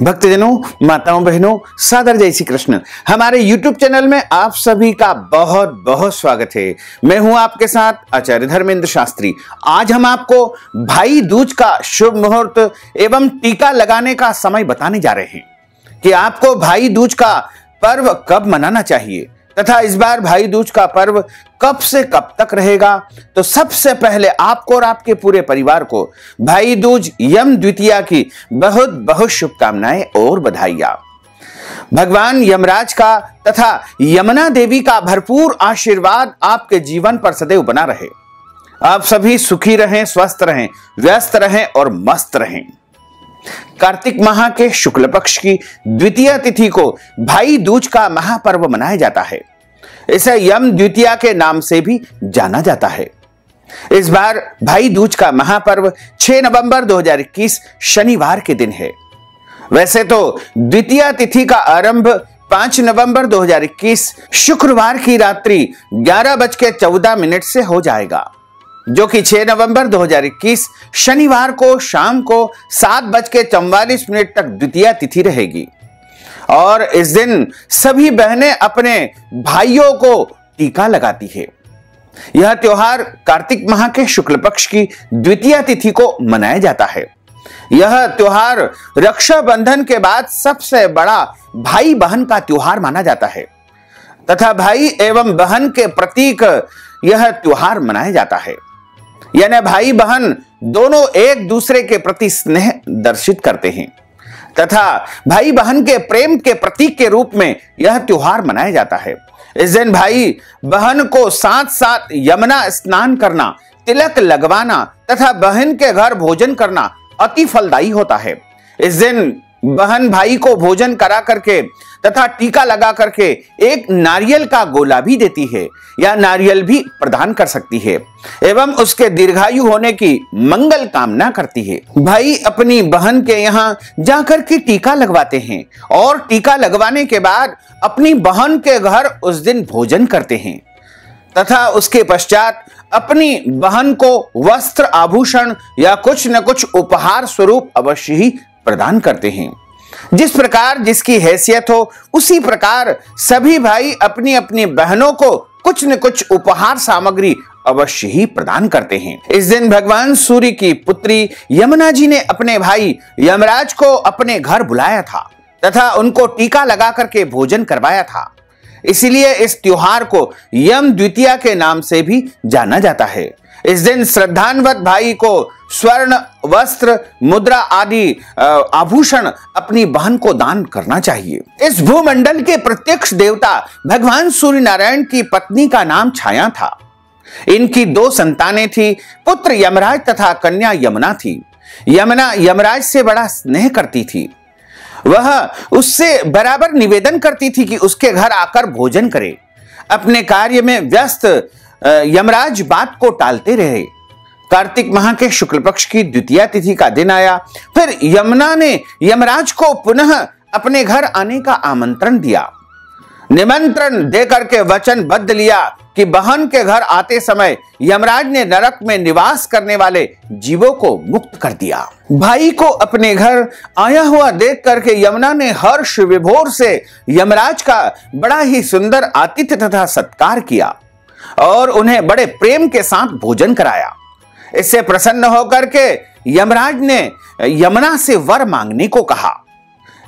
भक्तजनों, माताओं, बहनों, सादर जय श्री कृष्ण। हमारे YouTube चैनल में आप सभी का बहुत बहुत स्वागत है। मैं हूं आपके साथ आचार्य धर्मेंद्र शास्त्री। आज हम आपको भाई दूज का शुभ मुहूर्त एवं टीका लगाने का समय बताने जा रहे हैं कि आपको भाई दूज का पर्व कब मनाना चाहिए तथा इस बार भाई दूज का पर्व कब से कब तक रहेगा। तो सबसे पहले आपको और आपके पूरे परिवार को भाई दूज यम द्वितीया की बहुत बहुत शुभकामनाएं और बधाइयां। भगवान यमराज का तथा यमुना देवी का भरपूर आशीर्वाद आपके जीवन पर सदैव बना रहे। आप सभी सुखी रहें, स्वस्थ रहें, व्यस्त रहें और मस्त रहें। कार्तिक माह के शुक्ल पक्ष की द्वितीय तिथि को भाई दूज का महापर्व मनाया जाता है। इसे यम द्वितीया के नाम से भी जाना जाता है। इस बार भाई दूज का महापर्व 6 नवंबर 2021 शनिवार के दिन है। वैसे तो द्वितीय तिथि का आरंभ 5 नवंबर 2021 शुक्रवार की रात्रि 11:14 से हो जाएगा, जो कि 6 नवंबर 2021 शनिवार को शाम को 7:44 तक द्वितीय तिथि रहेगी। और इस दिन सभी बहनें अपने भाइयों को टीका लगाती है। यह त्योहार कार्तिक माह के शुक्ल पक्ष की द्वितीय तिथि को मनाया जाता है। यह त्योहार रक्षाबंधन के बाद सबसे बड़ा भाई बहन का त्योहार माना जाता है तथा भाई एवं बहन के प्रतीक यह त्योहार मनाया जाता है। यानी भाई बहन दोनों एक दूसरे के प्रति स्नेह दर्शित करते हैं तथा भाई बहन के प्रेम के प्रतीक के रूप में यह त्योहार मनाया जाता है। इस दिन भाई बहन को साथ साथ यमुना स्नान करना, तिलक लगवाना तथा बहन के घर भोजन करना अति फलदायी होता है। इस दिन बहन भाई को भोजन करा करके तथा टीका लगा करके एक नारियल का गोला भी देती है या नारियल भी प्रदान कर सकती है एवं उसके दीर्घायु होने की मंगल कामना करती है। भाई अपनी बहन के यहाँ जाकर के टीका लगवाते हैं और टीका लगवाने के बाद अपनी बहन के घर उस दिन भोजन करते हैं तथा उसके पश्चात अपनी बहन को वस्त्र, आभूषण या कुछ न कुछ उपहार स्वरूप अवश्य ही प्रदान करते हैं। जिस प्रकार जिसकी हैसियत हो उसी प्रकार सभी भाई अपनी अपनी बहनों को कुछ न कुछ उपहार सामग्री अवश्य ही प्रदान करते हैं। इस दिन भगवान सूर्य की पुत्री यमुना जी ने अपने भाई यमराज को अपने घर बुलाया था तथा उनको टीका लगा करके भोजन करवाया था। इसीलिए इस त्योहार को यम द्वितीया के नाम से भी जाना जाता है। इस दिन श्रद्धान्वित भाई को स्वर्ण, वस्त्र, मुद्रा आदि आभूषण अपनी बहन को दान करना चाहिए। इस भूमंडल के प्रत्यक्ष देवता भगवान सूर्य नारायण की पत्नी का नाम छाया था। इनकी 2 संतानें थी, पुत्र यमराज तथा कन्या यमुना थी। यमुना यमराज से बड़ा स्नेह करती थी। वह उससे बराबर निवेदन करती थी कि उसके घर आकर भोजन करे। अपने कार्य में व्यस्त यमराज बात को टालते रहे। कार्तिक माह के शुक्ल पक्ष की द्वितीय तिथि का दिन आया। फिर यमुना ने यमराज को पुनः अपने घर आने का आमंत्रण दिया। निमंत्रण देकर के वचनबद्ध लिया कि बहन के घर आते समय यमराज ने नरक में निवास करने वाले जीवों को मुक्त कर दिया। भाई को अपने घर आया हुआ देख करके यमुना ने हर्ष विभोर से यमराज का बड़ा ही सुंदर आतिथ्य तथा सत्कार किया और उन्हें बड़े प्रेम के साथ भोजन कराया। इससे प्रसन्न होकर के यमराज ने यमुना से वर मांगने को कहा।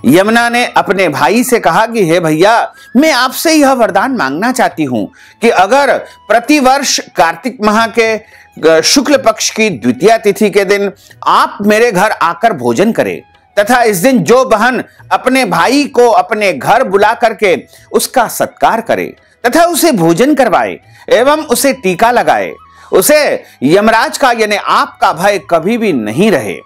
यमुना ने अपने भाई से कहा कि हे भैया, मैं आपसे यह वरदान मांगना चाहती हूं कि अगर प्रतिवर्ष कार्तिक माह के शुक्ल पक्ष की द्वितीय तिथि के दिन आप मेरे घर आकर भोजन करें तथा इस दिन जो बहन अपने भाई को अपने घर बुला करके उसका सत्कार करे तथा उसे भोजन करवाए एवं उसे टीका लगाए, उसे यमराज का यानी आपका भय कभी भी नहीं रहे।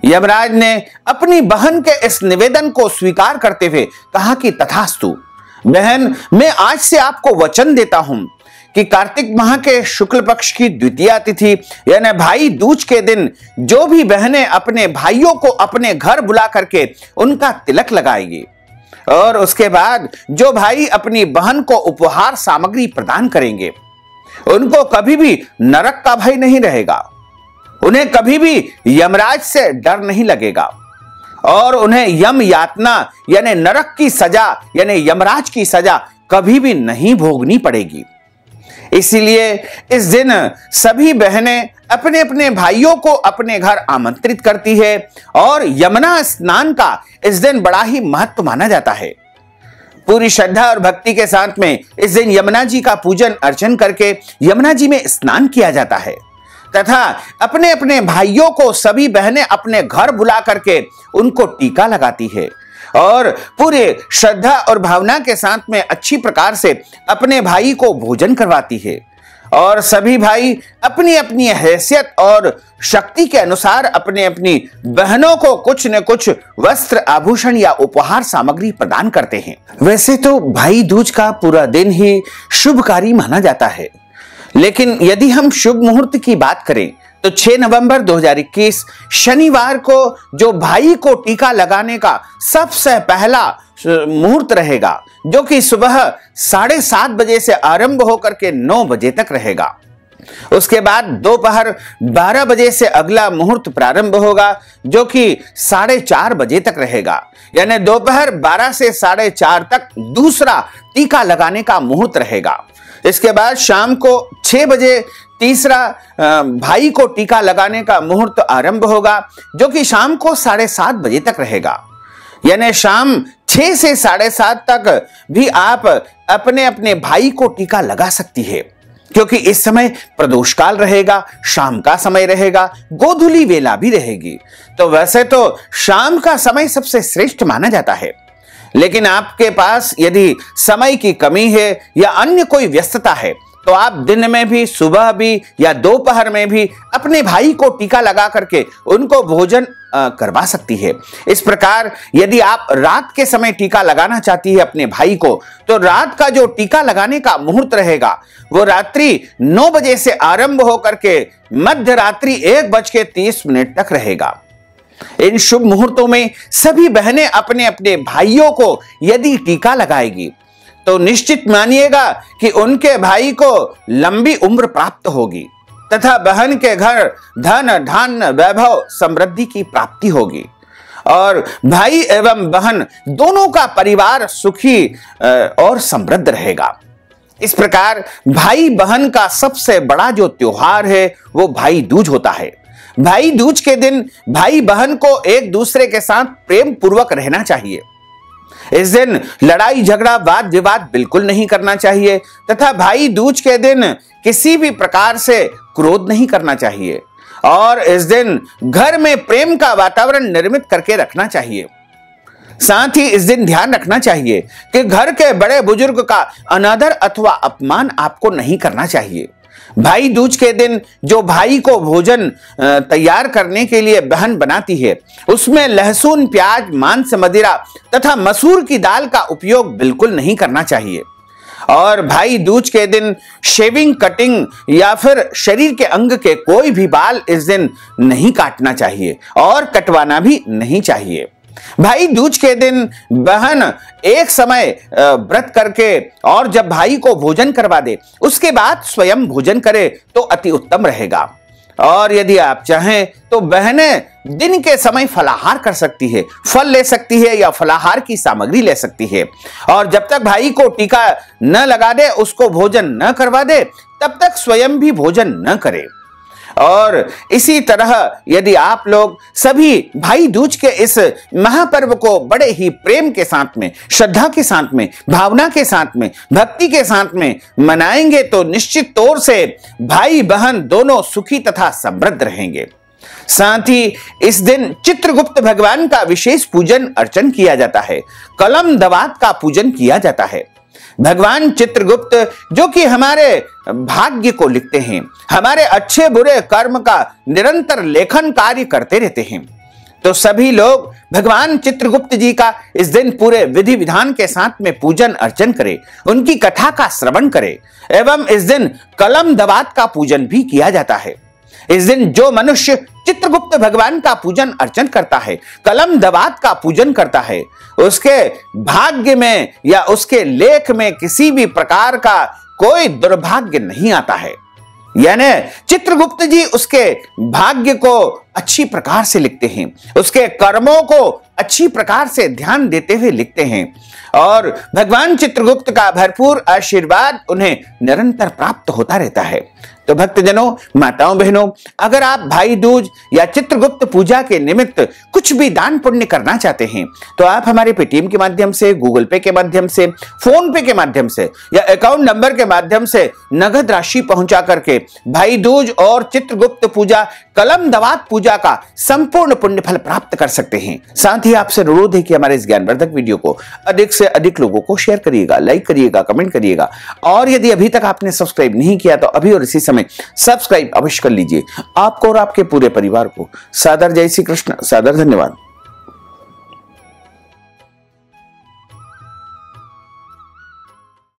यमराज ने अपनी बहन के इस निवेदन को स्वीकार करते हुए कहा कि तथास्तु। बहन, मैं आज से आपको वचन देता हूं कि कार्तिक माह के शुक्ल पक्ष की द्वितीय तिथि यानी भाई दूज के दिन जो भी बहनें अपने भाइयों को अपने घर बुला करके उनका तिलक लगाएगी और उसके बाद जो भाई अपनी बहन को उपहार सामग्री प्रदान करेंगे उनको कभी भी नरक का भय नहीं रहेगा। उन्हें कभी भी यमराज से डर नहीं लगेगा और उन्हें यम यातना यानी नरक की सजा यानी यमराज की सजा कभी भी नहीं भोगनी पड़ेगी। इसीलिए इस दिन सभी बहनें अपने अपने भाइयों को अपने घर आमंत्रित करती है और यमुना स्नान का इस दिन बड़ा ही महत्व माना जाता है। पूरी श्रद्धा और भक्ति के साथ में इस दिन यमुना जी का पूजन अर्चन करके यमुना जी में स्नान किया जाता है तथा अपने अपने भाइयों को सभी बहनें अपने घर बुला करके उनको टीका लगाती है और पूरे श्रद्धा और भावना के साथ में अच्छी प्रकार से अपने भाई को भोजन करवाती है और सभी भाई अपनी अपनी हैसियत और शक्ति के अनुसार अपने अपनी बहनों को कुछ न कुछ वस्त्र आभूषण या उपहार सामग्री प्रदान करते हैं। वैसे तो भाई दूज का पूरा दिन ही शुभकारी माना जाता है, लेकिन यदि हम शुभ मुहूर्त की बात करें तो 6 नवंबर 2021 शनिवार को जो भाई को टीका लगाने का सबसे पहला मुहूर्त रहेगा, जो कि सुबह 7:30 बजे से आरंभ होकर के 9 बजे तक रहेगा। उसके बाद दोपहर 12 बजे से अगला मुहूर्त प्रारंभ होगा, जो कि 4:30 बजे तक रहेगा। यानी दोपहर 12 से 4:30 तक दूसरा टीका लगाने का मुहूर्त रहेगा। इसके बाद शाम को 6 बजे तीसरा भाई को टीका लगाने का मुहूर्त आरंभ होगा, जो कि शाम को 7:30 बजे तक रहेगा। यानी शाम 6 से 7:30 तक भी आप अपने अपने भाई को टीका लगा सकती है, क्योंकि इस समय प्रदोष काल रहेगा, शाम का समय रहेगा, गोधूली वेला भी रहेगी। तो वैसे तो शाम का समय सबसे श्रेष्ठ माना जाता है, लेकिन आपके पास यदि समय की कमी है या अन्य कोई व्यस्तता है तो आप दिन में भी, सुबह भी या दोपहर में भी अपने भाई को टीका लगा करके उनको भोजन करवा सकती है। इस प्रकार यदि आप रात के समय टीका लगाना चाहती है अपने भाई को, तो रात का जो टीका लगाने का मुहूर्त रहेगा वो रात्रि 9 बजे से आरंभ होकर के मध्य रात्रि 1:30 तक रहेगा। इन शुभ मुहूर्तों में सभी बहनें अपने अपने भाइयों को यदि टीका लगाएगी तो निश्चित मानिएगा कि उनके भाई को लंबी उम्र प्राप्त होगी तथा बहन के घर धन धान्य वैभव समृद्धि की प्राप्ति होगी और भाई एवं बहन दोनों का परिवार सुखी और समृद्ध रहेगा। इस प्रकार भाई बहन का सबसे बड़ा जो त्योहार है वो भाई दूज होता है। भाई दूज के दिन भाई बहन को एक दूसरे के साथ प्रेम पूर्वक रहना चाहिए। इस दिन लड़ाई झगड़ा वाद विवाद बिल्कुल नहीं करना चाहिए तथा भाई दूज के दिन किसी भी प्रकार से क्रोध नहीं करना चाहिए और इस दिन घर में प्रेम का वातावरण निर्मित करके रखना चाहिए। साथ ही इस दिन ध्यान रखना चाहिए कि घर के बड़े बुजुर्ग का अनादर अथवा अपमान आपको नहीं करना चाहिए। भाई दूज के दिन जो भाई को भोजन तैयार करने के लिए बहन बनाती है उसमें लहसुन, प्याज, मांस, मदिरा तथा मसूर की दाल का उपयोग बिल्कुल नहीं करना चाहिए और भाई दूज के दिन शेविंग, कटिंग या फिर शरीर के अंग के कोई भी बाल इस दिन नहीं काटना चाहिए और कटवाना भी नहीं चाहिए। भाई दूज के दिन बहन एक समय व्रत करके और जब भाई को भोजन करवा दे उसके बाद स्वयं भोजन करे तो अति उत्तम रहेगा। और यदि आप चाहें तो बहनें दिन के समय फलाहार कर सकती है, फल ले सकती है या फलाहार की सामग्री ले सकती है और जब तक भाई को टीका न लगा दे, उसको भोजन न करवा दे, तब तक स्वयं भी भोजन न करे। और इसी तरह यदि आप लोग सभी भाई दूज के इस महापर्व को बड़े ही प्रेम के साथ में, श्रद्धा के साथ में, भावना के साथ में, भक्ति के साथ में मनाएंगे तो निश्चित तौर से भाई बहन दोनों सुखी तथा समृद्ध रहेंगे। साथ ही इस दिन चित्रगुप्त भगवान का विशेष पूजन अर्चन किया जाता है, कलम दवात का पूजन किया जाता है। भगवान चित्रगुप्त जो कि हमारे भाग्य को लिखते हैं, हमारे अच्छे बुरे कर्म का निरंतर लेखन कार्य करते रहते हैं, तो सभी लोग भगवान चित्रगुप्त जी का इस दिन पूरे विधि विधान के साथ में पूजन अर्चन करें, उनकी कथा का श्रवण करें एवं इस दिन कलम दवात का पूजन भी किया जाता है। इस दिन जो मनुष्य चित्रगुप्त भगवान का पूजन अर्चन करता है, कलम दवात का पूजन करता है, उसके भाग्य में या उसके लेख में किसी भी प्रकार का कोई दुर्भाग्य नहीं आता है। यानी चित्रगुप्त जी उसके भाग्य को अच्छी प्रकार से लिखते हैं, उसके कर्मों को अच्छी प्रकार से ध्यान देते हुए लिखते हैं और भगवान चित्रगुप्त का भरपूर आशीर्वाद उन्हें निरंतर प्राप्त होता रहता है। तो भक्तजनों, माताओं, बहनों, अगर आप भाई दूज या चित्रगुप्त पूजा के निमित्त कुछ भी दान पुण्य करना चाहते हैं तो आप हमारे पेटीएम के माध्यम से, गूगल पे के माध्यम से, फोन पे के माध्यम से या अकाउंट नंबर के माध्यम से नगद राशि पहुंचा करके भाई दूज और चित्रगुप्त पूजा, कलम दवात पूजा का संपूर्ण पुण्य फल प्राप्त कर सकते हैं। साथ ही आपसे अनुरोध है कि हमारे इस ज्ञानवर्धक वीडियो को अधिक से अधिक लोगों को शेयर करिएगा, लाइक करिएगा, कमेंट करिएगा और यदि अभी तक आपने सब्सक्राइब नहीं किया तो अभी और इसी समय सब्सक्राइब अवश्य कर लीजिए। आपको और आपके पूरे परिवार को सादर जय श्री कृष्ण, सादर धन्यवाद।